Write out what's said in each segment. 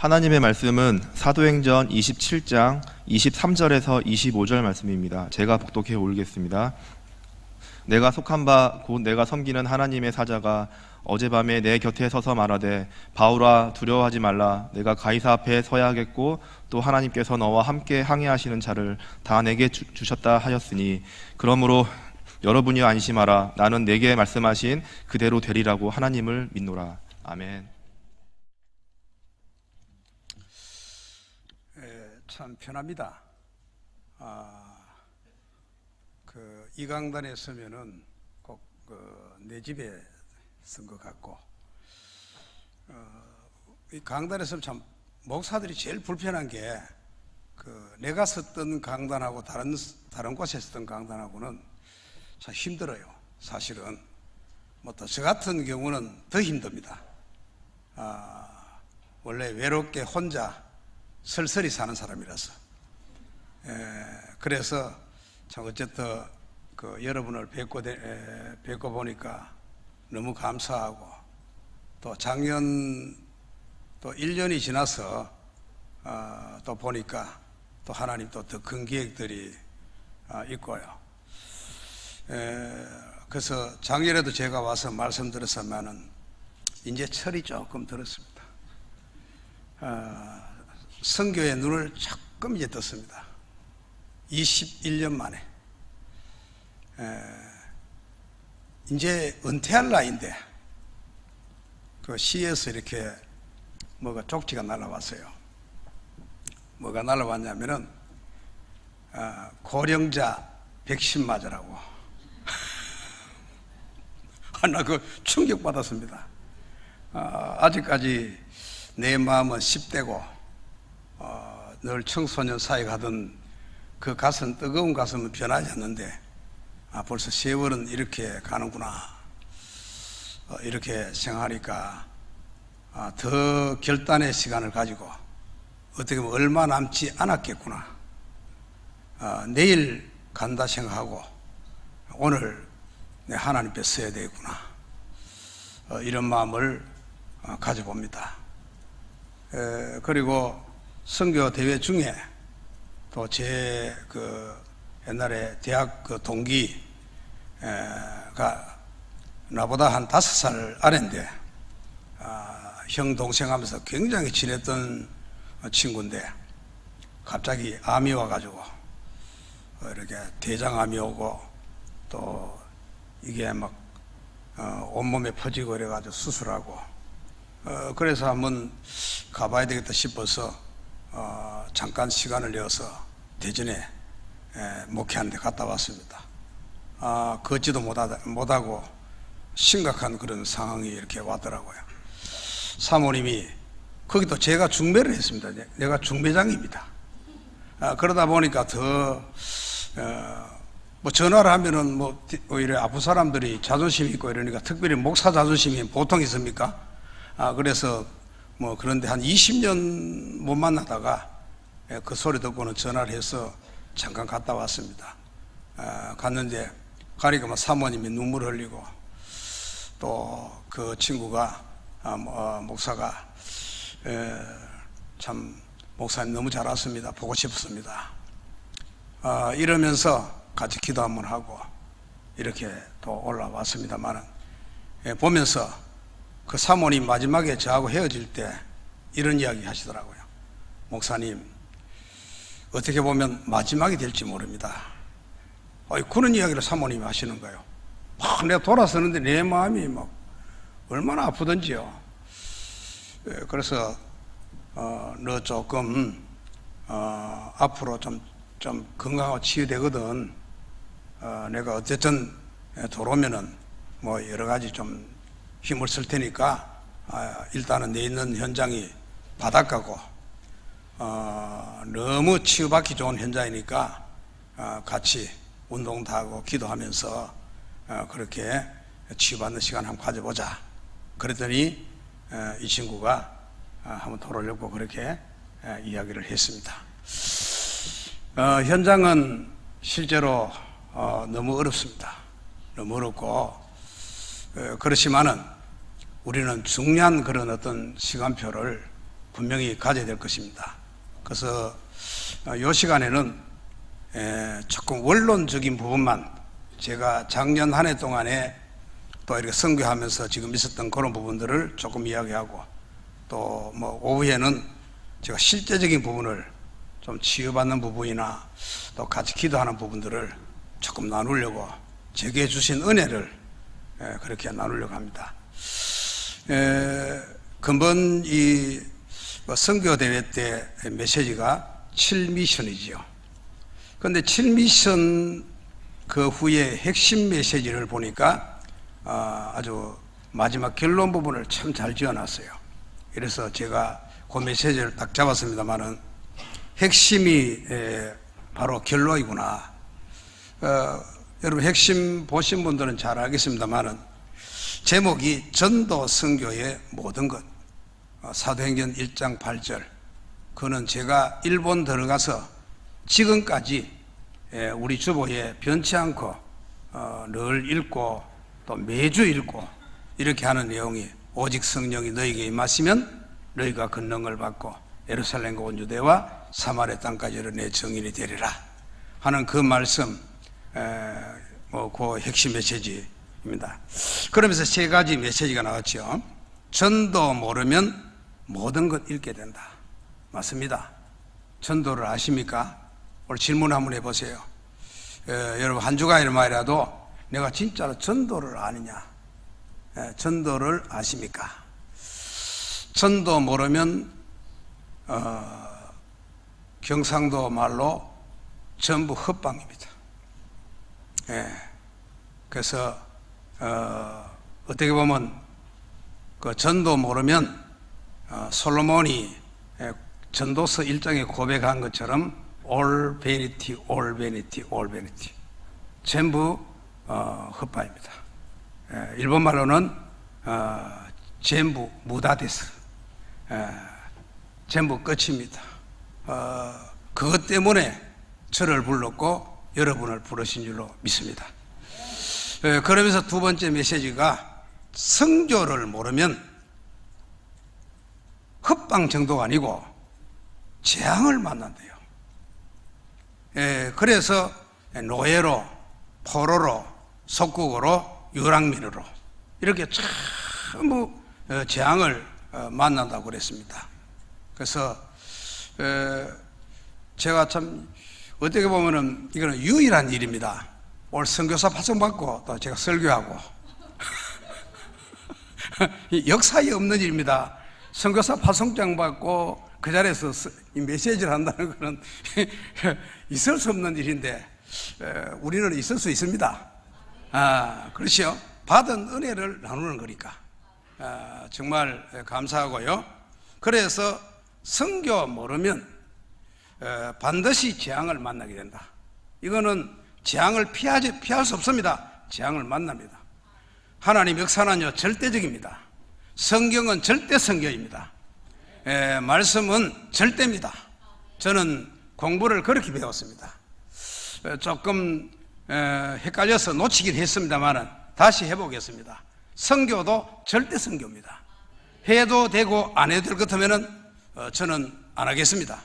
하나님의 말씀은 사도행전 27장 23절에서 25절 말씀입니다. 제가 복독해 올리겠습니다. 내가 속한 바 곧 내가 섬기는 하나님의 사자가 어젯밤에 내 곁에 서서 말하되 바울아 두려워하지 말라. 내가 가이사 앞에 서야 하겠고 또 하나님께서 너와 함께 항해하시는 자를 다 내게 주셨다 하였으니 그러므로 여러분이 안심하라. 나는 내게 말씀하신 그대로 되리라고 하나님을 믿노라. 아멘. 참 편합니다. 이 강단에 서면은 꼭 내 집에 쓴 것 같고, 이 강단에 서면 참 목사들이 제일 불편한 게 내가 썼던 강단하고 다른 곳에 썼던 강단하고는 참 힘들어요. 사실은 뭐 또 저 같은 경우는 더 힘듭니다. 원래 외롭게 혼자 설설이 사는 사람이라서. 그래서 참 어쨌든 여러분을 뵙고 보니까 너무 감사하고, 또 작년 또 1년이 지나서 또 보니까 또 하나님 또 더 큰 계획들이 있고요. 그래서 작년에도 제가 와서 말씀드렸으면은 이제 철이 조금 들었습니다. 선교에 눈을 조금 이제 떴습니다. 21년 만에. 이제 은퇴할 나이인데 시에서 이렇게 뭐가 쪽지가 날라왔어요. 뭐가 날라왔냐면은 고령자 백신 맞으라고. 나 충격받았습니다. 아직까지 내 마음은 10대고 늘 청소년 사이 가던 그 가슴, 뜨거운 가슴은 변하지 않는데 벌써 세월은 이렇게 가는구나, 이렇게 생각하니까 더 결단의 시간을 가지고 어떻게 보면 얼마 남지 않았겠구나, 내일 간다 생각하고 오늘 내 하나님 앞에 서야 되겠구나, 이런 마음을 가져봅니다. 그리고 선교 대회 중에 또 제 옛날에 대학 동기가 나보다 한 5살 아래인데 형 동생 하면서 굉장히 친했던 친구인데 갑자기 암이 와가지고 이렇게 대장암이 오고 또 이게 막 온몸에 퍼지고 이래가지고 수술하고, 그래서 한번 가봐야 되겠다 싶어서 잠깐 시간을 내어서 대전에 목회하는 데 갔다 왔습니다. 걷지도 못하고 심각한 그런 상황이 이렇게 왔더라고요. 사모님이, 거기도 제가 중매를 했습니다. 내가 중매장입니다. 그러다 보니까 더 뭐 전화를 하면은 뭐 오히려 아픈 사람들이 자존심이 있고 이러니까, 특별히 목사 자존심이 보통 있습니까? 그래서 뭐 그런데 한 20년 못 만나다가 그 소리 듣고는 전화를 해서 잠깐 갔다 왔습니다. 갔는데 가니까 막 사모님이 눈물을 흘리고, 또 그 친구가 목사가 참 목사님 너무 잘 왔습니다, 보고 싶었습니다, 이러면서 같이 기도 한번 하고 이렇게 또 올라왔습니다만, 보면서 그 사모님 마지막에 저하고 헤어질 때 이런 이야기 하시더라고요. 목사님, 어떻게 보면 마지막이 될지 모릅니다. 그런 이야기를 사모님이 하시는 거예요. 내가 돌아서는데 내 마음이 막 얼마나 아프던지요. 그래서 너 조금 앞으로 좀 건강하고 치유되거든. 내가 어쨌든 돌아오면은 뭐 여러 가지 좀 힘을 쓸 테니까 일단은 내 있는 현장이 바닷가고 너무 치유받기 좋은 현장이니까 같이 운동도 하고 기도하면서 그렇게 치유받는 시간 한번 가져보자. 그랬더니 이 친구가 한번 돌아오려고 그렇게 이야기를 했습니다. 현장은 실제로 너무 어렵습니다. 너무 어렵고, 그렇지만은 우리는 중요한 그런 어떤 시간표를 분명히 가져야 될 것입니다. 그래서 이 시간에는 조금 원론적인 부분만 제가 작년 한 해 동안에 또 이렇게 선교하면서 지금 있었던 그런 부분들을 조금 이야기하고 또 뭐 오후에는 제가 실제적인 부분을 좀 치유받는 부분이나 또 같이 기도하는 부분들을 조금 나누려고 제게 주신 은혜를 그렇게 나누려고 합니다. 근본 이 선교대회 때 메시지가 7미션이지요. 그런데 7미션 그 후에 핵심 메시지를 보니까 아주 마지막 결론 부분을 참 잘 지어놨어요. 그래서 제가 그 메시지를 딱 잡았습니다만은 핵심이 바로 결론이구나. 여러분 핵심 보신 분들은 잘 알겠습니다만은 제목이 전도 선교의 모든 것. 사도행전 1장 8절. 그거는 제가 일본 들어가서 지금까지 우리 주보에 변치 않고 늘 읽고 또 매주 읽고 이렇게 하는 내용이 오직 성령이 너희에게 임하시면 너희가 권능을 받고 예루살렘과 온 유대와 사마리아 땅까지 내 증인이 되리라 하는 그 말씀, 그 핵심 메시지입니다. 그러면서 세 가지 메시지가 나왔죠. 전도 모르면 모든 것 잃게 된다. 맞습니다. 전도를 아십니까? 오늘 질문 한번 해보세요. 여러분 한 주간의 말이라도 내가 진짜로 전도를 아느냐? 전도를 아십니까? 전도 모르면 경상도 말로 전부 헛방입니다. 그래서 어떻게 보면 그 전도 모르면 솔로몬이 전도서 1장에 고백한 것처럼 all vanity, all vanity, all vanity. 전부 헛바입니다. 일본 말로는 전부 무다데스. 전부 끝입니다. 그것 때문에 저를 불렀고 여러분을 부르신 줄로 믿습니다. 그러면서 두 번째 메시지가 성교를 모르면 헛방 정도가 아니고 재앙을 만난대요. 그래서 노예로, 포로로, 속국으로, 유랑민으로 이렇게 전부 재앙을 만난다고 그랬습니다. 그래서 제가 참 어떻게 보면은 이거는 유일한 일입니다. 오늘 선교사 파송받고 또 제가 설교하고 역사에 없는 일입니다. 선교사 파송장 받고 그 자리에서 이 메시지를 한다는 것은 있을 수 없는 일인데 우리는 있을 수 있습니다. 그렇죠. 받은 은혜를 나누는 거니까 정말 감사하고요. 그래서 선교 모르면 반드시 재앙을 만나게 된다. 이거는 재앙을 피할 수 없습니다. 재앙을 만납니다. 하나님 역사는요 절대적입니다. 성경은 절대 성경입니다. 말씀은 절대입니다. 저는 공부를 그렇게 배웠습니다. 조금 헷갈려서 놓치긴 했습니다만 다시 해보겠습니다. 성교도 절대 성교입니다. 해도 되고 안 해도 될 것 같으면 저는 안 하겠습니다.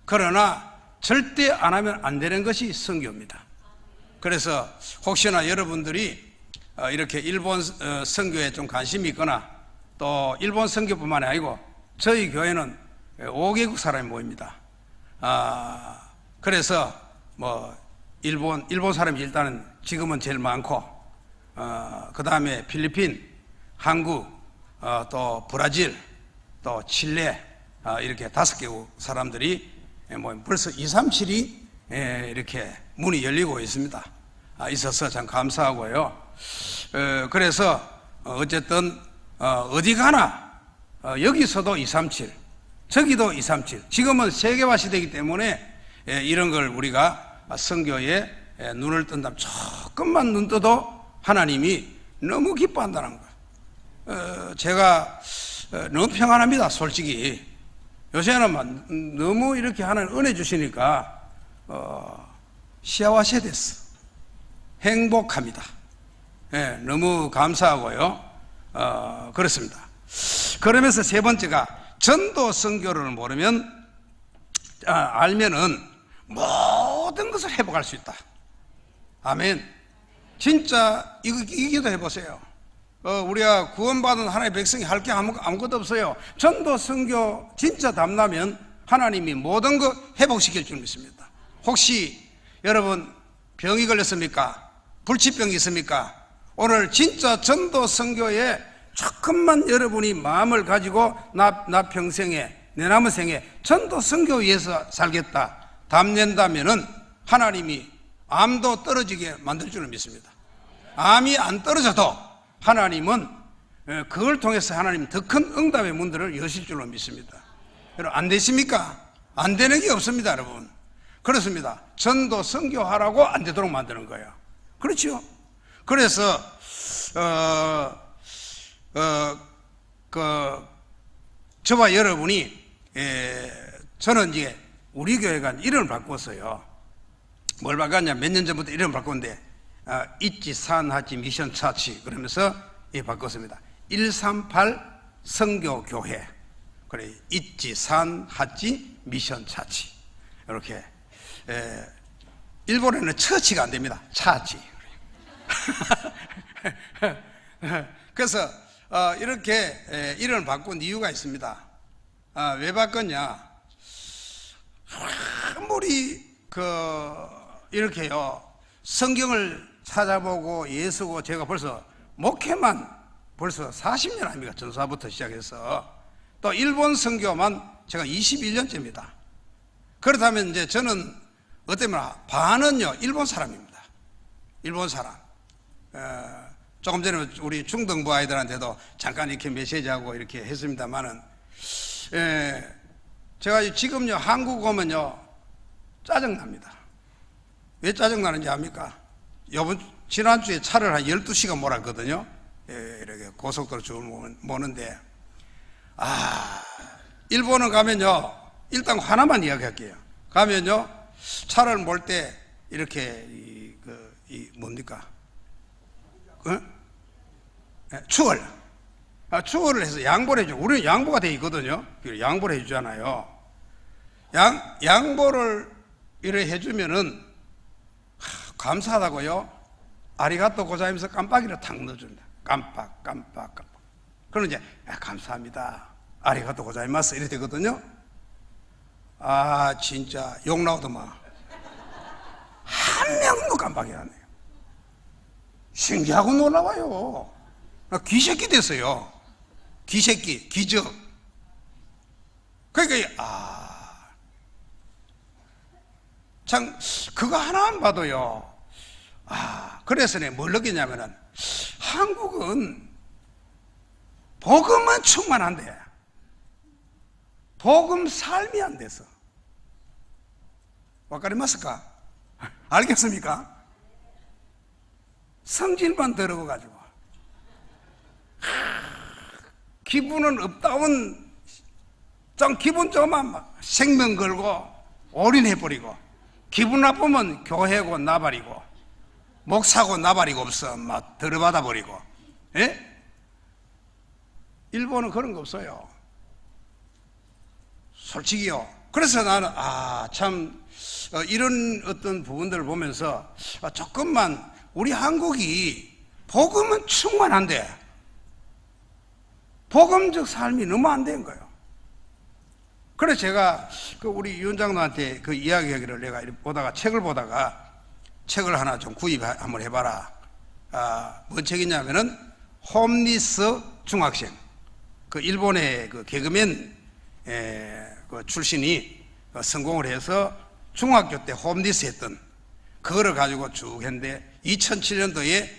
그러나 절대 안 하면 안 되는 것이 성교입니다. 그래서 혹시나 여러분들이 이렇게 일본 선교에 좀 관심이 있거나 또 일본 선교뿐만 아니고 저희 교회는 5개국 사람이 모입니다. 그래서 뭐 일본 사람이 일단은 지금은 제일 많고 그 다음에 필리핀, 한국, 또 브라질, 또 칠레 이렇게 5개국 사람들이 뭐 벌써 2, 3일이 이렇게 문이 열리고 있습니다. 있어서 참 감사하고요. 그래서 어쨌든 어디 가나 여기서도 237, 저기도 237. 지금은 세계화 시대이기 때문에 이런 걸 우리가 선교에 눈을 뜬다면 조금만 눈 떠도 하나님이 너무 기뻐한다는 거예요. 제가 너무 평안합니다. 솔직히 요새는 너무 이렇게 하나님 은혜 주시니까 시아와세 됐어. 행복합니다. 너무 감사하고요. 그렇습니다. 그러면서 세 번째가 전도 선교를 모르면 알면은 모든 것을 회복할 수 있다. 아멘. 진짜 이거 기도해 보세요. 우리가 구원받은 하나님의 백성이 할 게 아무것도 없어요. 전도 선교 진짜 담나면 하나님이 모든 것 회복시킬 줄 믿습니다. 혹시 여러분 병이 걸렸습니까? 불치병이 있습니까? 오늘 진짜 전도 선교에 조금만 여러분이 마음을 가지고 나 평생에 내 남은 생에 전도 선교 위해서 살겠다 담는다면은 하나님이 암도 떨어지게 만들 줄을 믿습니다. 암이 안 떨어져도 하나님은 그걸 통해서 하나님 더 큰 응답의 문들을 여실 줄로 믿습니다. 여러분 안 되십니까? 안 되는 게 없습니다, 여러분. 그렇습니다. 전도 선교하라고 안 되도록 만드는 거예요. 그렇죠? 그래서 저와 여러분이 저는 이제 우리 교회가 이름을 바꿨어요. 뭘 바꿨냐? 몇 년 전부터 이름을 바꿨는데 있지 산하지 미션 차치 그러면서 바꿨습니다. 138 선교교회. 그래 있지 산하지 미션 차치 이렇게. 일본에는 처치가 안 됩니다. 차치. 그래서 이렇게 이름을 바꾼 이유가 있습니다. 왜 바꿨냐? 아무리 이렇게요 성경을 찾아보고 예수고 제가 벌써 목회만 벌써 40년 아닙니까? 전사부터 시작해서 또 일본 선교만 제가 21년째입니다. 그렇다면 이제 저는 어때면 반은요 일본 사람입니다. 일본 사람. 조금 전에 우리 중등부 아이들한테도 잠깐 이렇게 메시지하고 이렇게 했습니다만은 제가 지금요 한국 오면요 짜증납니다. 왜 짜증나는지 압니까? 지난주에 차를 한 12시간 몰았거든요. 이렇게 고속도로 줄 모는데 일본은 가면요 일단 하나만 이야기할게요. 가면요 차를 몰 때 이렇게 뭡니까? 추월을 해서 양보를 해줘. 우리는 양보가 돼 있거든요. 양보를 해주잖아요. 양보를 이렇게 해주면은 감사하다고요. 아리가또 고자이면서 깜빡이를 탁 넣어줍니다. 깜빡. 그럼 이제 감사합니다. 아리가또 고자이마스 이렇게 되거든요. 진짜 욕 나오더만 한 명도 깜빡이 안 해요. 신기하고 놀라워요. 귀새끼 됐어요. 귀새끼, 기적. 그러니까 참 그거 하나만 봐도요. 그래서 내가 뭘 느끼냐면은 한국은 복음은 충만한데 복음 삶이 안 돼서. 와카리마스까? 알겠습니까? 성질만 더러워가지고 기분은 업다운 좀 기분 좋으면 막 생명 걸고 올인해버리고 기분 나쁘면 교회고 나발이고 목사고 나발이고 없어 막 들어받아 버리고. 예? 일본은 그런 거 없어요. 솔직히요. 그래서 나는 참 이런 어떤 부분들을 보면서 조금만 우리 한국이 복음은 충만한데 복음적 삶이 너무 안 된 거예요. 그래서 제가 우리 위원장님한테 그 이야기하기를 내가 보다가 책을 하나 좀 구입 한번 해봐라. 뭔 책이냐면은 홈리스 중학생. 그 일본의 그 개그맨 그 출신이 성공을 해서 중학교 때 홈리스 했던 그거를 가지고 쭉 했는데 2007년도에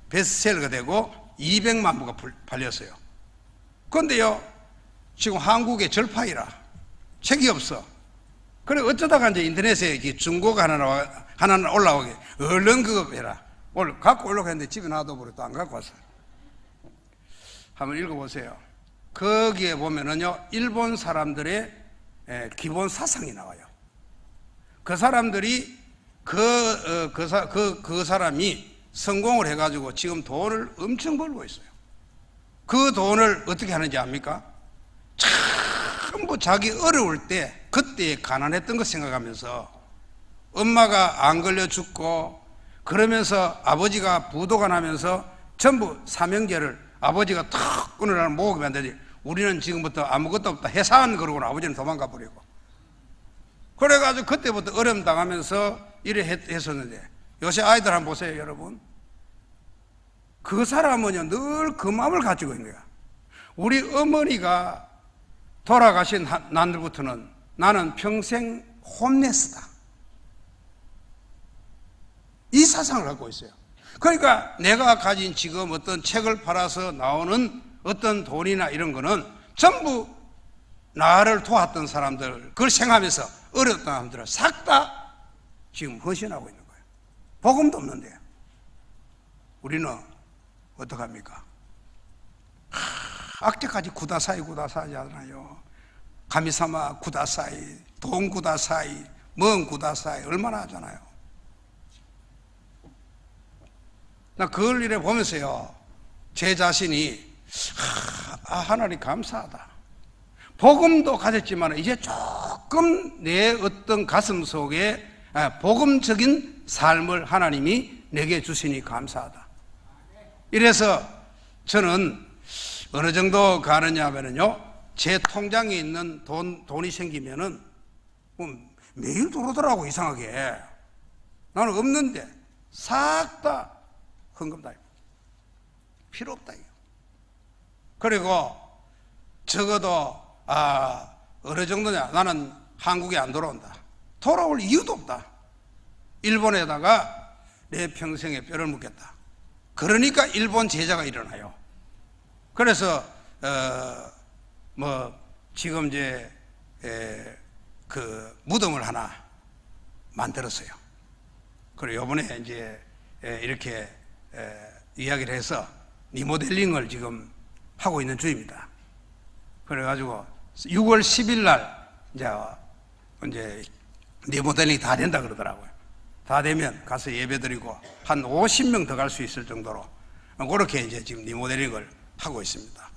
베스트셀러가 되고 200만 부가 팔렸어요. 그런데요 지금 한국의 절파이라 책이 없어. 그래 어쩌다가 이제 인터넷에 중고가 하나 올라오게 얼른 그거 해라. 오늘 갖고 오려고 했는데 집에 놔둬버려 또 안 갖고 왔어요. 한번 읽어보세요. 거기에 보면은요 일본 사람들의 기본 사상이 나와요. 그 사람들이 그 사람이 성공을 해가지고 지금 돈을 엄청 벌고 있어요. 그 돈을 어떻게 하는지 압니까? 참 전부 자기 어려울 때 그때 가난했던 거 생각하면서 엄마가 안 걸려 죽고 그러면서 아버지가 부도가 나면서 전부 사명제를 아버지가 탁 어느 날 모으게 만들지. 우리는 지금부터 아무것도 없다 해산 그러고는 아버지는 도망가 버리고 그래가지고 그때부터 어려움 당하면서 이래 했었는데 요새 아이들 한번 보세요 여러분. 그 사람은요 늘 그 마음을 가지고 있는 거야. 우리 어머니가 돌아가신 날부터는 나는 평생 홈레스다 이 사상을 갖고 있어요. 그러니까 내가 가진 지금 어떤 책을 팔아서 나오는 어떤 돈이나 이런 거는 전부 나를 도왔던 사람들 그걸 생각하면서 어려웠던 사람들을 싹 다 지금 헌신하고 있는 거예요. 복음도 없는데 우리는 어떡합니까? 악재까지 구다사이 하잖아요. 가미사마 구다사이, 돈 구다사이, 먼 구다사이 얼마나 하잖아요. 나 그걸 이래 보면서요 제 자신이 하나님 감사하다. 복음도 가졌지만 이제 조금 내 어떤 가슴 속에 복음적인 삶을 하나님이 내게 주시니 감사하다. 이래서 저는 어느 정도 가느냐 하면요 제 통장에 있는 돈이 생기면은 매일 들어오더라고 이상하게. 나는 없는데 싹 다 헌금다. 필요 없다. 그리고 적어도 어느 정도냐 나는 한국에 안 돌아온다. 돌아올 이유도 없다. 일본에다가 내 평생에 뼈를 묻겠다. 그러니까 일본 제자가 일어나요. 그래서 지금 이제 그 무덤을 하나 만들었어요. 그리고 이번에 이제 이렇게 이야기를 해서 리모델링을 지금 하고 있는 중입니다. 그래가지고 6월 10일 날 이제 리모델링이 다 된다 그러더라고요. 다 되면 가서 예배드리고 한 50명 더 갈 수 있을 정도로 그렇게 이제 지금 리모델링을 하고 있습니다.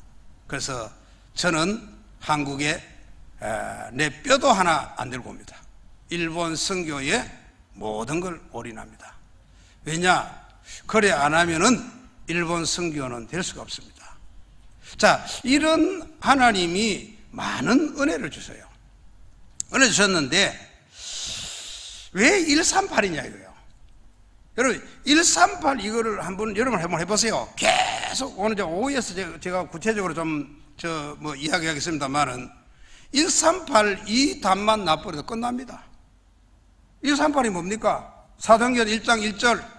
그래서 저는 한국에 내 뼈도 하나 안 들고 옵니다. 일본 선교에 모든 걸 올인합니다. 왜냐? 그래 안 하면은 일본 선교는 될 수가 없습니다. 자, 이런 하나님이 많은 은혜를 주세요. 은혜 주셨는데 왜 138이냐 이거예요. 여러분 138 이거를 여러분 한번 해보세요. 계속 오늘 오후에서 제가 구체적으로 좀 이야기하겠습니다만은 138 이 단만 놔버려도 끝납니다. 138이 뭡니까? 사도행전 1장 1절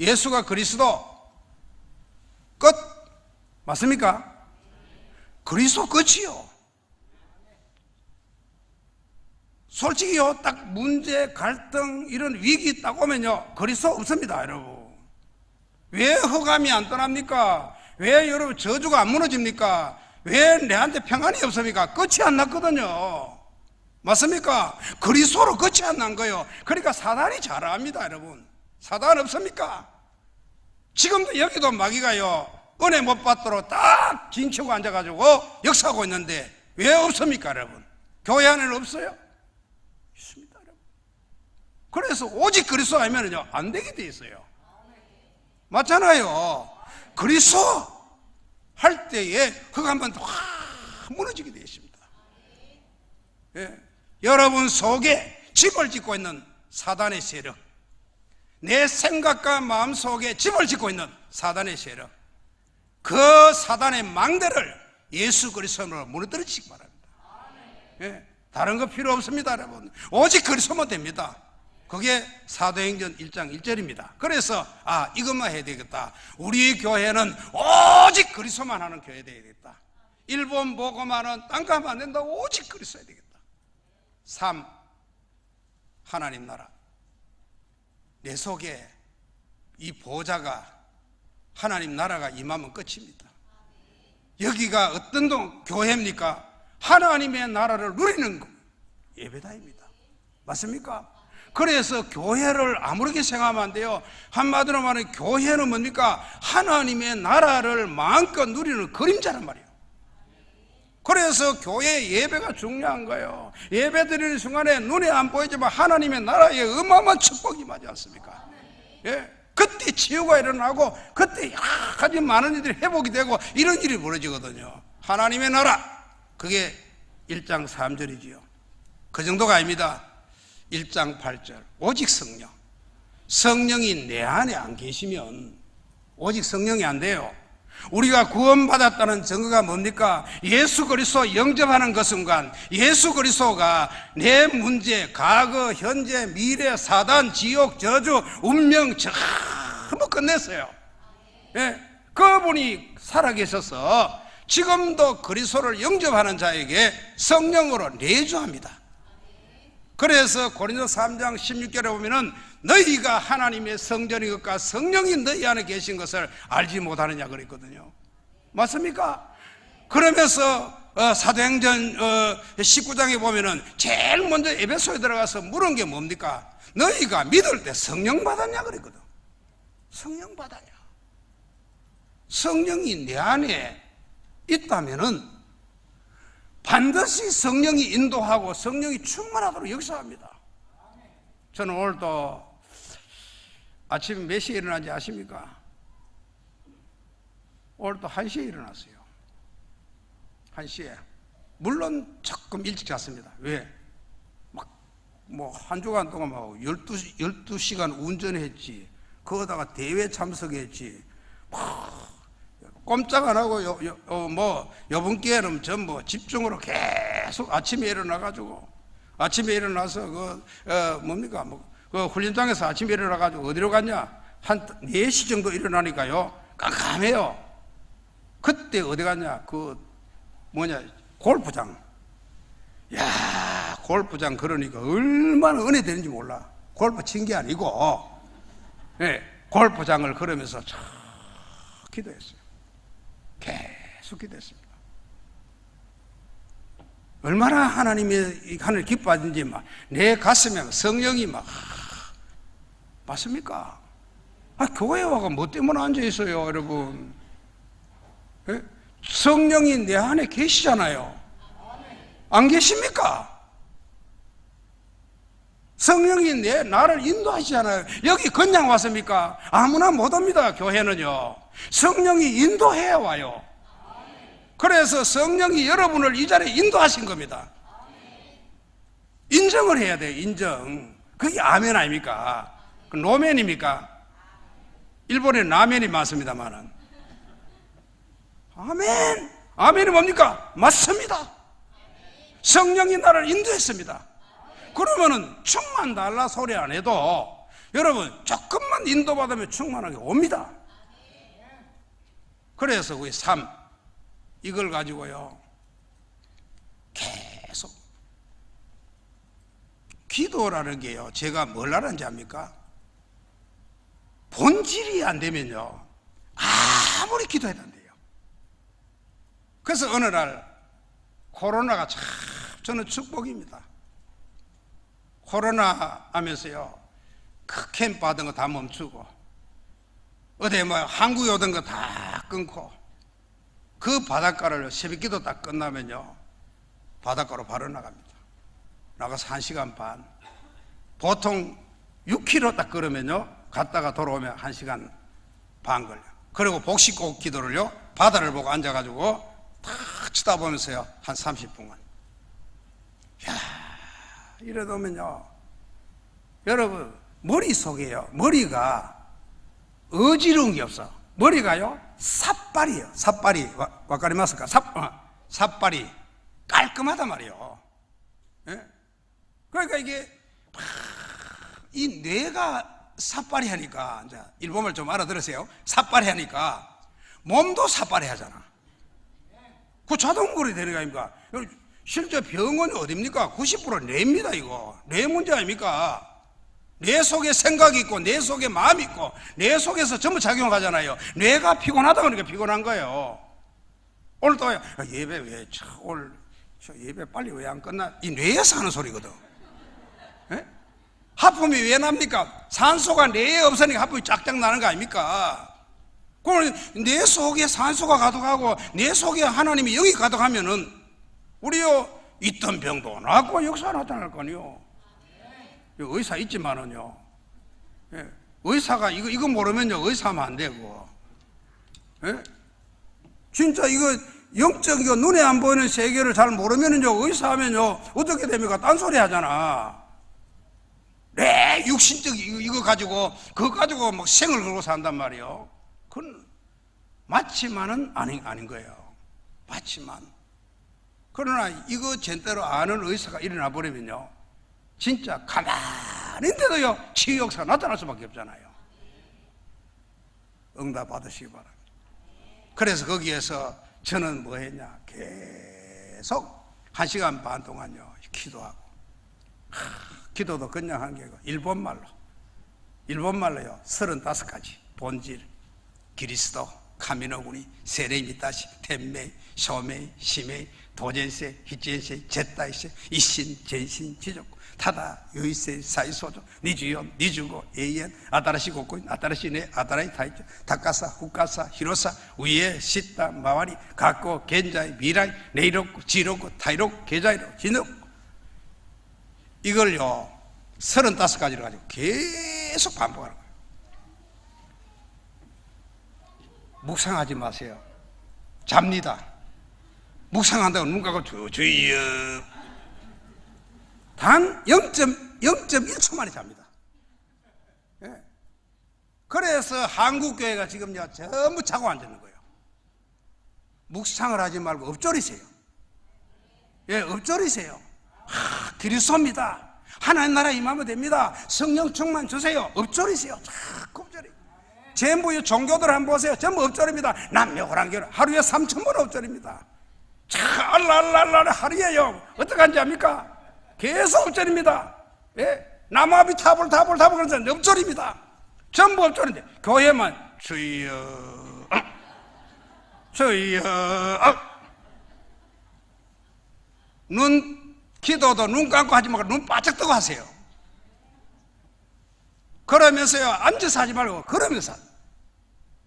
예수가 그리스도 끝 맞습니까? 그리스도 끝이요. 솔직히요, 딱 문제, 갈등, 이런 위기 딱 오면요, 그리스도 없습니다, 여러분. 왜 허감이 안 떠납니까? 왜 여러분 저주가 안 무너집니까? 왜 내한테 평안이 없습니까? 끝이 안 났거든요. 맞습니까? 그리스도로 끝이 안 난 거예요. 그러니까 사단이 잘합니다, 여러분. 사단 없습니까? 지금도 여기도 마귀가요, 은혜 못 받도록 딱 진치고 앉아가지고 역사하고 있는데 왜 없습니까, 여러분? 교회 안에는 없어요? 있습니다, 여러분. 그래서 오직 그리스도 아니면요 안 되게 돼 있어요. 맞잖아요. 그리스도 할 때에 그거 한번 확 무너지게 되어 있습니다. 예. 여러분 속에 집을 짓고 있는 사단의 세력, 내 생각과 마음 속에 집을 짓고 있는 사단의 세력, 그 사단의 망대를 예수 그리스도로 무너뜨리시기 바랍니다. 예. 다른 거 필요 없습니다, 여러분. 오직 그리스도면 됩니다. 그게 사도행전 1장 1절입니다. 그래서 이것만 해야 되겠다. 우리 교회는 오직 그리스도만 하는 교회 되야겠다. 일본 보고만은 딴 거 하면 안 된다. 오직 그리스도 해야 되겠다. 3. 하나님 나라. 내 속에 이 보좌가 하나님 나라가 임하면 끝입니다. 여기가 어떤 교회입니까? 하나님의 나라를 누리는 예배당입니다. 맞습니까? 그래서 교회를 아무렇게 생각하면 안 돼요. 한마디로 말하면 교회는 뭡니까? 하나님의 나라를 마음껏 누리는 그림자란 말이에요. 그래서 교회 예배가 중요한 거예요. 예배 드리는 순간에 눈에 안 보이지만 하나님의 나라에 어마어마한 축복이 임하지 않습니까? 예. 그때 치유가 일어나고 그때 여러 가지 많은 일들이 회복이 되고 이런 일이 벌어지거든요. 하나님의 나라, 그게 1장 3절이지요. 그 정도가 아닙니다. 1장 8절, 오직 성령. 성령이 내 안에 안 계시면 오직 성령이 안 돼요. 우리가 구원받았다는 증거가 뭡니까? 예수 그리스도 영접하는 그 순간 예수 그리스도가 내 문제, 과거, 현재, 미래, 사단, 지옥, 저주, 운명 전부 끝냈어요. 예, 그분이 살아계셔서 지금도 그리스도를 영접하는 자에게 성령으로 내주합니다. 그래서 고린도 3장 16절에 보면은 너희가 하나님의 성전인 것과 성령이 너희 안에 계신 것을 알지 못하느냐 그랬거든요. 맞습니까? 그러면서 사도행전 19장에 보면은 제일 먼저 에베소에 들어가서 물은 게 뭡니까? 너희가 믿을 때 성령 받았냐 그랬거든. 성령 받았냐? 성령이 내 안에 있다면은 반드시 성령이 인도하고 성령이 충만하도록 역사합니다. 저는 오늘도 아침 몇 시에 일어난지 아십니까? 오늘도 1시에 일어났어요. 1시에. 물론 조금 일찍 잤습니다. 왜? 한 주간 동안 12시간 운전했지. 거기다가 대회 참석했지. 꼼짝 안 하고 요번 기회는 전 집중으로 계속 아침에 일어나가지고 아침에 일어나서 그 훈련장에서 아침에 일어나가지고 어디로 갔냐? 한 4시 정도 일어나니까요 깜깜해요. 그때 어디 갔냐? 골프장. 야, 골프장 그러니까 얼마나 은혜 되는지 몰라. 골프 친 게 아니고 골프장을 걸으면서 참 기도했어요. 계속 기도했습니다. 얼마나 하나님의 하늘 기뻐하는지 내 가슴에 성령이 맞습니까? 교회에 와가 뭐 때문에 앉아 있어요, 여러분? 예? 성령이 내 안에 계시잖아요. 안 계십니까? 성령이 나를 인도하시잖아요. 여기 그냥 왔습니까? 아무나 못 옵니다, 교회는요. 성령이 인도해 와요. 그래서 성령이 여러분을 이 자리에 인도하신 겁니다. 인정을 해야 돼요, 인정. 그게 아멘 아닙니까? 그 노멘입니까? 일본에 라멘이 많습니다만은. 아멘. 아멘이 뭡니까? 맞습니다. 성령이 나를 인도했습니다. 그러면은 충만 달라 소리 안 해도 여러분 조금만 인도받으면 충만하게 옵니다. 그래서 우리 3 이걸 가지고요 계속 기도라는 게요 제가 뭘 하는지 압니까? 본질이 안 되면요 아무리 기도해도 안 돼요. 그래서 어느 날 코로나가 참 저는 축복입니다. 코로나 하면서요 그 캠프 받은 거 다 멈추고 어디 한국에 오던 거 다 끊고 그 바닷가를 새벽기도 딱 끝나면요 바닷가로 바로 나갑니다. 나가서 1시간 반. 보통 6km 딱 걸으면요 갔다가 돌아오면 1시간 반 걸려. 그리고 복식곡 기도를요 바다를 보고 앉아가지고 탁 쳐다보면서요 한 30분간. 야, 이러다면요 여러분 머릿속에요 머리가 어지러운 게 없어. 머리가요 삿발이에요. 삿발이 와까리마스까? 삿발이 깔끔하단 말이에요. 예? 그러니까 이게 이 뇌가 삿발이 하니까 이제 일본말 좀 알아들으세요. 삿발이 하니까 몸도 삿발이 하잖아. 그 자동거리 되는 거 아닙니까? 실제 병원이 어딥니까? 90% 뇌입니다. 이거 뇌 문제 아닙니까? 뇌 속에 생각이 있고 뇌 속에 마음이 있고 뇌 속에서 전부 작용하잖아요. 뇌가 피곤하다 그러니까 피곤한 거예요. 오늘 또 예배 왜 오늘 예배 빨리 왜 안 끝나? 이 뇌에서 하는 소리거든. 예? 하품이 왜 납니까? 산소가 뇌에 없으니까 하품이 쫙쫙 나는 거 아닙니까? 그럼 뇌 속에 산소가 가득하고 뇌 속에 하나님이 영이 가득하면은 우리요 있던 병도 낫고 역사가 나타날 거 아니요. 의사 있지만은요, 예, 의사가 이거 모르면요 의사하면 안 되고, 예? 진짜 이거 영적 이거 눈에 안 보이는 세계를 잘 모르면은요 의사하면요 어떻게 됩니까? 딴소리 하잖아. 네, 육신적 이거 가지고 그거 가지고 막 생을 걸고 산단 말이에요. 그건 맞지만은 아닌 거예요. 맞지만. 그러나 이거 제대로 아는 의사가 일어나 버리면요 진짜 가만히 있는데도요 치유 역사가 나타날 수밖에 없잖아요. 응답 받으시기 바랍니다. 그래서 거기에서 저는 뭐 했냐, 계속 1시간 반 동안요 기도하고, 기도도 그냥 한 게고 일본말로요 35가지 본질, 그리스도, 카미노구니, 세레미다시, 텐메이, 쇼메이, 시메이, 도젠세, 히젠세, 제타이세, 이신, 전신, 지족구, 타다, 요이세, 사이소조, 니주요, 니주고, 에이엔, 아다라시 고코인, 아다라시네, 아다라이 타이죠, 다카사, 후카사, 히로사, 위에, 시타, 마와리, 가코, 겐자이, 미라이, 네이로쿠, 지로쿠, 타이로쿠, 게자이로, 진옥. 이걸요 35가지를 가지고 계속 반복하는 거예요. 묵상하지 마세요. 잡니다. 묵상한다고 눈 감고 주여 단 0.1초 만에 잡니다. 예. 그래서 한국교회가 지금요 전부 자고 앉는 거예요. 묵상을 하지 말고 엎조리세요. 예, 엎조리세요. 그리스도입니다. 하나님 나라 임하면 됩니다. 성령 충만 주세요. 엎조리세요. 자꾸 엎조리. 전부 종교들 한번 보세요. 전부 엎조립니다. 남녀호랑교를 하루에 3,000번 엎조립니다. 알랄랄랄 하루에요. 어떡한지 압니까? 계속 엎조립니다. 예? 남아비 타불 그러면서 엎조립니다. 전부 엎조리는데 교회만 주여 기도도 눈 감고 하지 말고 눈 바짝 뜨고 하세요. 그러면서요 앉아서 하지 말고 걸으면서.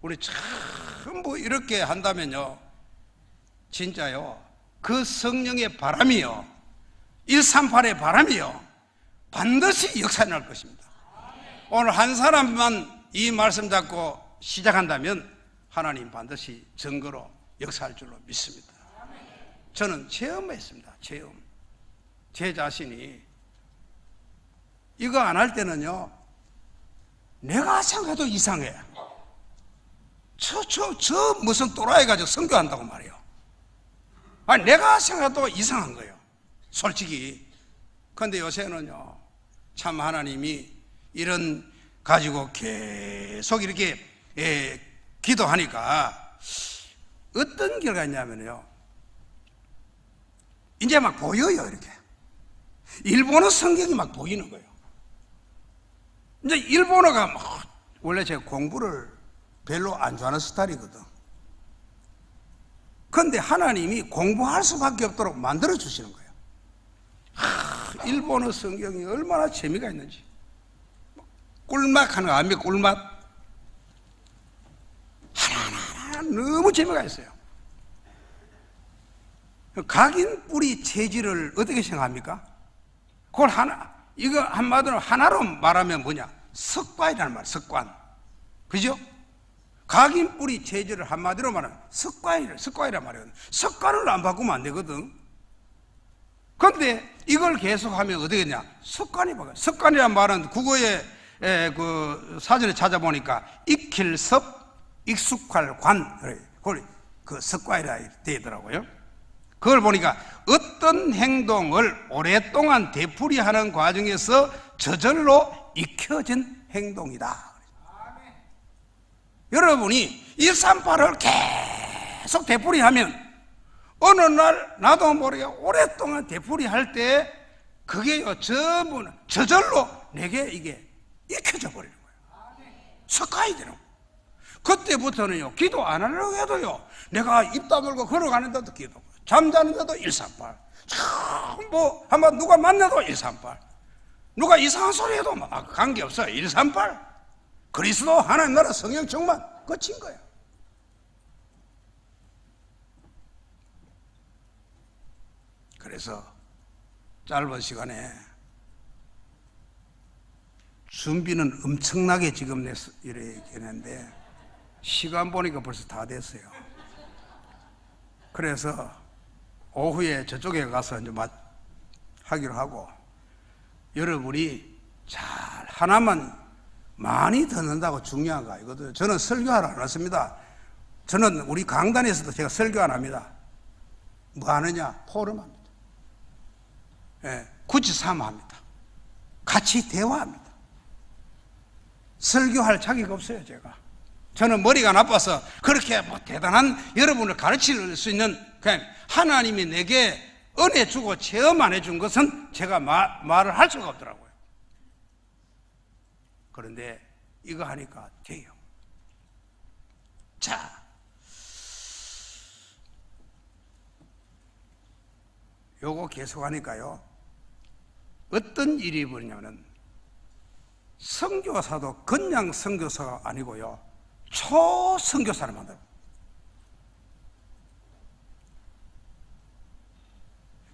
우리 전부 이렇게 한다면요 진짜요 그 성령의 바람이요 138의 바람이요 반드시 역사에 날 것입니다. 오늘 한 사람만 이 말씀 잡고 시작한다면 하나님 반드시 증거로 역사할 줄로 믿습니다. 저는 체험했습니다. 제 자신이 이거 안 할 때는요 내가 생각해도 이상해. 저 무슨 또라이 가지고 선교한다고 말이에요. 아니 내가 생각해도 이상한 거예요 솔직히. 그런데 요새는요 참 하나님이 이런 가지고 계속 이렇게 기도하니까 어떤 결과가 있냐면요 이제 막 보여요. 이렇게 일본어 성경이 막 보이는 거예요. 이제 일본어가 막 원래 제가 공부를 별로 안 좋아하는 스타일이거든. 그런데 하나님이 공부할 수밖에 없도록 만들어 주시는 거예요. 일본어 성경이 얼마나 재미가 있는지. 꿀맛 하는 거 아닙니까? 꿀맛 하나하나 너무 재미가 있어요. 각인 뿌리 체질을 어떻게 생각합니까? 그걸 이거 한마디로 하나로 말하면 뭐냐? 습관이라는 말, 습관. 그죠? 각인 뿌리 체질을 한마디로 말하면 습관이란 말이에요. 습관을 안 바꾸면 안 되거든. 그런데 이걸 계속하면 어떻게 되냐? 습관이 바뀌어요. 습관이란 말은 국어에 그 사전에 찾아보니까 익힐섭, 익숙할 관, 그걸 그 습관이라 되더라고요. 그걸 보니까 어떤 행동을 오랫동안 되풀이하는 과정에서 저절로 익혀진 행동이다. 여러분이 138을 계속 되풀이하면 어느 날 나도 모르게 오랫동안 되풀이할 때 그게요 전부 저절로 내게 이게 익혀져 버리는 거예요. 습관이 되는 거예요. 그때부터는요 기도 안 하려고 해도요 내가 입 다물고 걸어가는데도 기도, 잠자는데도 138, 뭐 한번 누가 만나도 138, 누가 이상한 소리 해도 관계없어요. 138 그리스도 하나님 나라 성령 충만 끝인 거예요. 그래서 짧은 시간에 준비는 엄청나게 지금 이렇게 했는데 시간 보니까 벌써 다 됐어요. 그래서 오후에 저쪽에 가서 이제 하기로 하고, 여러분이 잘 하나만 많이 듣는다고 중요한 거 아니거든요. 저는 설교하러 안 왔습니다. 저는 우리 강단에서도 제가 설교 안 합니다. 뭐 하느냐? 포럼합니다. 예, 굳이 삼합니다. 같이 대화합니다. 설교할 자격이 없어요, 제가. 저는 머리가 나빠서 그렇게 뭐 대단한 여러분을 가르칠 수 있는, 그냥 하나님이 내게 은혜 주고 체험 안 해준 것은 제가 말을 할 수가 없더라고요. 그런데 이거 하니까 돼요. 자, 요거 계속 하니까요, 어떤 일이 벌냐면, 선교사도 그냥 선교사가 아니고요, 초선교사를 만들어요.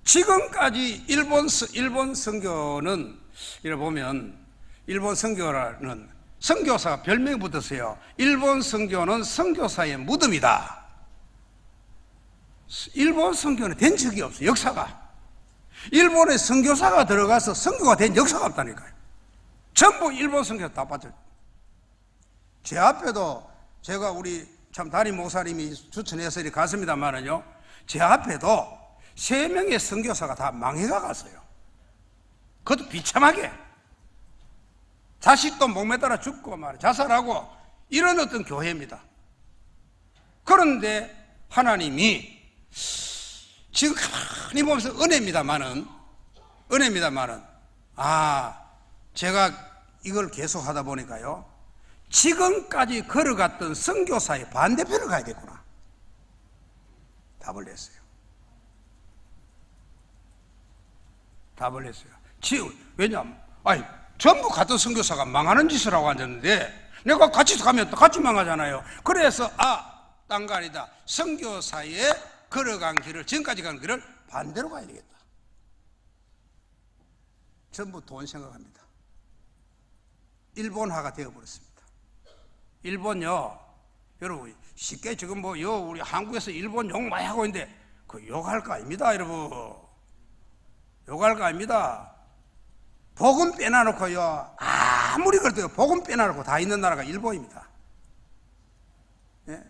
지금까지 일본 선교는, 이래 보면 일본 선교라는 선교사가 별명이 붙었어요. 일본 선교는 선교사의 무덤이다. 일본 선교는 된 적이 없어요, 역사가. 일본에 선교사가 들어가서 선교가 된 역사가 없다니까요. 전부 일본 선교 다 빠져요. 제 앞에도 제가 우리 참 담임 목사님이 추천해서 이렇게 갔습니다만은요, 제 앞에도 3명의 선교사가 다 망해가 갔어요. 그것도 비참하게. 자식도 목매 따라 죽고 말이야, 자살하고, 이런 어떤 교회입니다. 그런데 하나님이 지금 가만히 보면서 은혜입니다만은, 제가 이걸 계속 하다 보니까요, 지금까지 걸어갔던 선교사의 반대편을 가야 되구나. 답을 냈어요. 왜냐하면, 전부 같은 선교사가 망하는 짓을 하고 앉았는데, 내가 같이 가면 또 같이 망하잖아요. 그래서, 딴 거 아니다. 선교사의 걸어간 길을, 지금까지 간 길을 반대로 가야 되겠다. 전부 돈 생각합니다. 일본화가 되어버렸습니다. 일본요, 여러분, 쉽게 지금 우리 한국에서 일본 욕 많이 하고 있는데, 그 욕할 거 아닙니다, 여러분. 욕할 거 아닙니다. 복음 빼놔놓고요, 아무리 그래도 복음 빼놔놓고 다 있는 나라가 일본입니다. 예?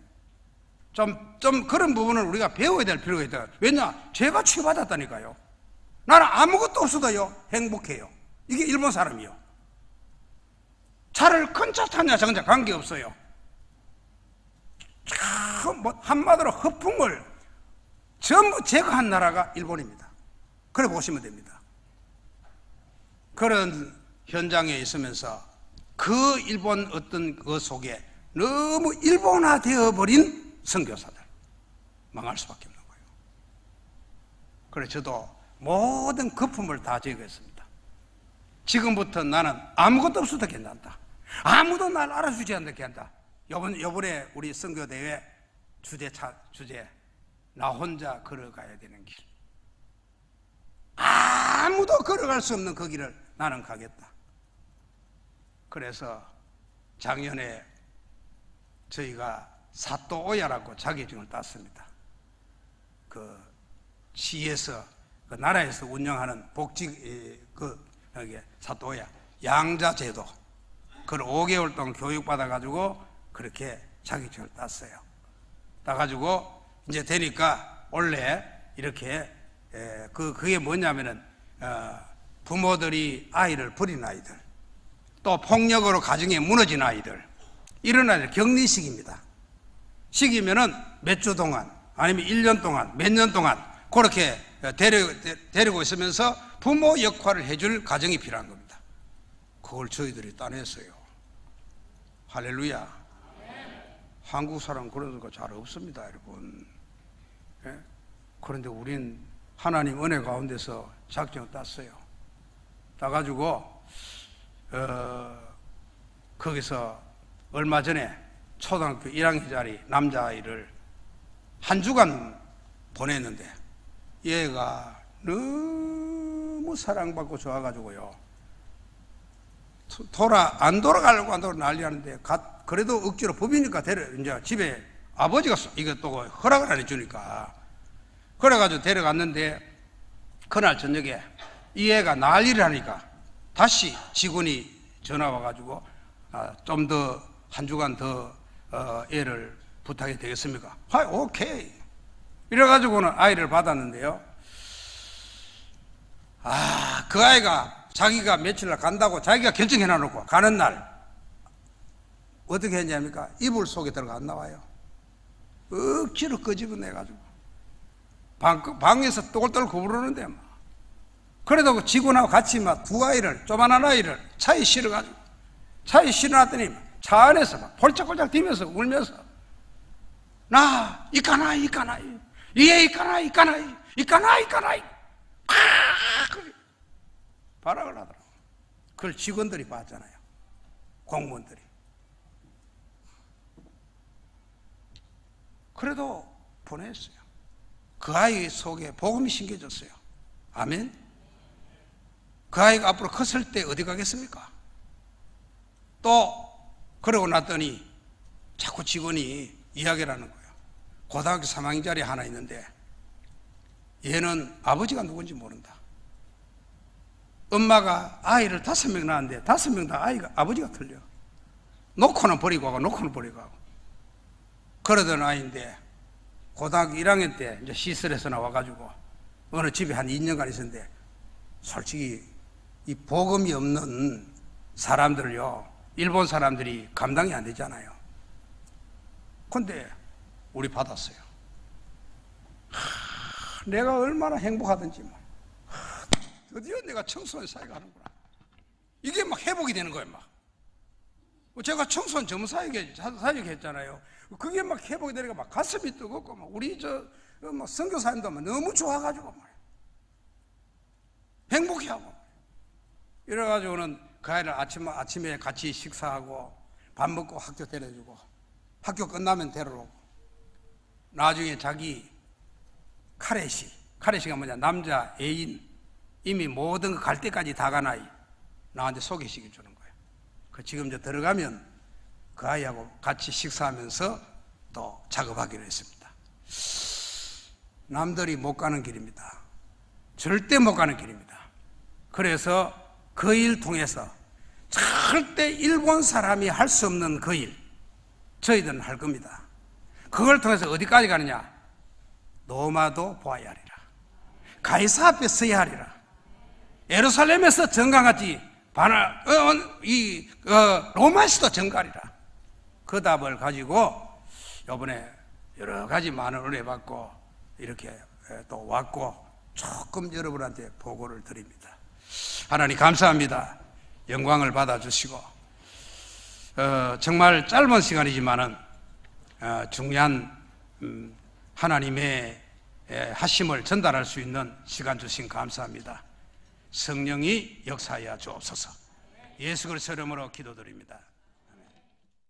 좀 그런 부분을 우리가 배워야 될 필요가 있다. 왜냐? 제가 치유받았다니까요. 나는 아무것도 없어도요, 행복해요. 이게 일본 사람이요. 차를 큰 차 타냐 작은 차 관계없어요. 한마디로 허풍을 전부 제거한 나라가 일본입니다. 그래 보시면 됩니다. 그런 현장에 있으면서 그 일본 어떤 그 속에 너무 일본화 되어버린 선교사들, 망할 수밖에 없는 거예요. 그래서 저도 모든 거품을 다 제거했습니다. 지금부터 나는 아무것도 없어도 괜찮다. 아무도 날 알아주지 않게 한다. 요번에 우리 선교대회 주제 나 혼자 걸어가야 되는 길. 아무도 걸어갈 수 없는 그 길을 나는 가겠다. 그래서 작년에 저희가 사또오야라고 자격증을 땄습니다. 그 시에서, 그 나라에서 운영하는 복지, 여기 사또오야 양자제도, 그걸 5개월 동안 교육받아가지고 그렇게 자격증을 땄어요. 따가지고 이제 되니까 원래 이렇게 그게 뭐냐면은 부모들이 아이를 버린 아이들, 또 폭력으로 가정에 무너진 아이들, 이런 아이들 격리식입니다. 식이면은 몇 주 동안 아니면 1년 동안 몇 년 동안 그렇게 데리고 있으면서 부모 역할을 해줄 가정이 필요한 겁니다. 그걸 저희들이 따냈어요. 할렐루야. 한국 사람 그런 거 잘 없습니다, 여러분. 예? 그런데 우린 하나님 은혜 가운데서 작정을 땄어요. 따가지고 거기서 얼마 전에 초등학교 1학년짜리 남자아이를 한 주간 보냈는데 얘가 너무 사랑받고 좋아가지고요. 안 돌아가려고 한다고 난리하는데, 그래도 억지로 법이니까 이제 집에 아버지가 이거 또 허락을 안 해주니까. 그래가지고 데려갔는데, 그날 저녁에 이 애가 난리를 하니까 다시 직원이 전화 와가지고, 좀 더, 한 주간 더, 애를 부탁이 되겠습니까? 오케이. 이래가지고는 아이를 받았는데요. 그 아이가 자기가 며칠날 간다고 자기가 결정해놔놓고 가는 날 어떻게 했냐니까 이불 속에 들어가 안 나와요. 억지로 끄집어내가지고 방에서 똘똘 구부르는데 막. 그래도 그 직원하고 같이 막 두 아이를, 조만한 아이를 차에 실어가지고 차에 실어놨더니 차 안에서 막 폴짝폴짝 뛰면서 울면서 나 이까나이 이에 이까나이 발악을 하더라고. 그걸 직원들이 봤잖아요. 공무원들이. 그래도 보냈어요. 그 아이 속에 복음이 심겨졌어요. 아멘. 그 아이가 앞으로 컸을 때 어디 가겠습니까? 또 그러고 났더니 자꾸 직원이 이야기를 하는 거예요. 고등학교 3학년짜리 하나 있는데 얘는 아버지가 누군지 모른다. 엄마가 아이를 5명 낳았는데 5명 다 아버지가 틀려. 놓고는 버리고 하고 놓고는 버리고 하고. 그러던 아이인데 고등학교 1학년 때 이제 시설에서 나와가지고 어느 집에 한 2년간 있었는데 솔직히 이 복음이 없는 사람들을요, 일본 사람들이 감당이 안 되잖아요. 근데 우리 받았어요. 내가 얼마나 행복하든지 뭐. 드디어 내가 청소년 사회가 하는구나. 이게 막 회복이 되는 거예요, 막. 제가 청소년 전문 사회에 했잖아요. 그게 막 회복이 되니까 막 가슴이 뜨겁고, 막 우리 막 선교사님도 막 너무 좋아가지고 말이에요. 행복해하고. 이래가지고는 그 아이를 아침에 같이 식사하고 밥 먹고 학교 데려주고 학교 끝나면 데려오고 나중에 자기 카레시가 뭐냐, 남자 애인 이미 모든 거 갈 때까지 다 간 아이 나한테 소개시켜 주는 거예요. 그 지금 이제 들어가면 그 아이하고 같이 식사하면서 또 작업하기로 했습니다. 남들이 못 가는 길입니다. 절대 못 가는 길입니다. 그래서 그 일 통해서 절대 일본 사람이 할 수 없는 그 일 저희들은 할 겁니다. 그걸 통해서 어디까지 가느냐? 로마도 보아야 하리라. 가이사 앞에 서야 하리라. 예루살렘에서 정강같이 로마에서도 정갈이라. 그 답을 가지고 이번에 여러 가지 많은 은혜 받고 이렇게 또 왔고 조금 여러분한테 보고를 드립니다. 하나님 감사합니다. 영광을 받아주시고 정말 짧은 시간이지만은 중요한 하나님의 하심을 전달할 수 있는 시간 주신 감사합니다. 성령이 역사하여 주옵소서. 예수 그리스도 이름으로 기도드립니다.